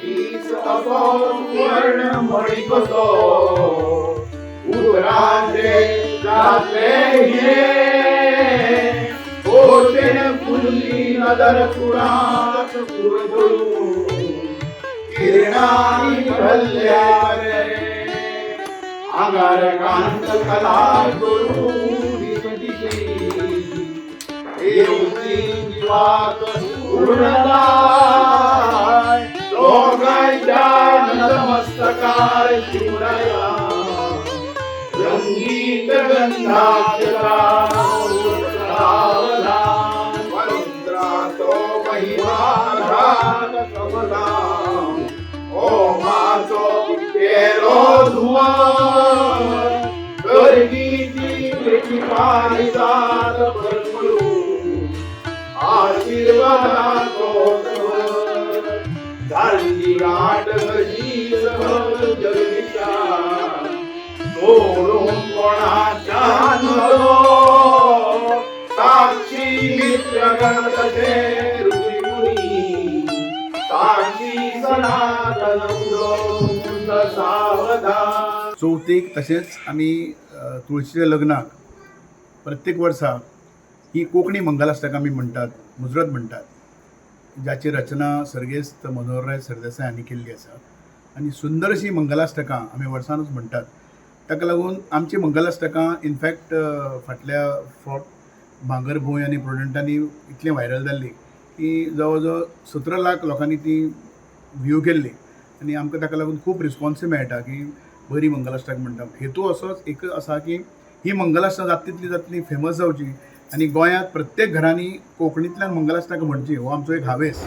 हीच असो वर्ण मणी कसो उतरांचे जातले हिरे कोटेन फुलली नदर कुणात कुरघळू किरणानी भरल्या रे आगार कांत कला करू देवती जीवात पूर्णदाय लोकांच्या नतमस्तकार शिवराया रंगीत गंधाक्षरा वरुद्रातो महिमा कमला ओमाचो केलो धुवा गर्गीची भेटी पारिजात भरमळू आशीर्वादाचो झाली गाठ घरी सहज जगदीशा सोडून कोणाच्या नको साक्षी नित्य गणपते ऋषीमुनी साक्षी सनातन मुंद सावधान. चवथीक तशेंच आमी तुळशीच्या लग्नाक प्रत्येक वर्सा ही कोंकणी मंगलाष्टकां आमी म्हणटात, मुजरत म्हणटात, जाची रचना सर्गेस्त मनोहरराय सरदेसाय हांणी केल्ली आसा आनी सुंदर अशी मंगलाष्टकां आमी वर्सानूच म्हणटात. ताका लागून आमची मंगलाष्टकां इनफॅक्ट फाटल्या फावट भांगरभूंय आनी प्रुडंटांनी इतली व्हायरल जाल्ली की जवळ जवळ 17 लाख लोकांनी ती व्ह्यू केल्ली आनी आमकां ताका लागून खूब रिस्पॉन्सूय मेळटा की बरी मंगलाष्टक म्हणटा. हेतू असोच एक आसा की ही मंगलाष्टकां जातली जातली फेमस जावची आनी गोंयांत प्रत्येक घरांनी कोंकणींतल्यान मंगलाष्टकां म्हणची हो आमचो एक हावेस.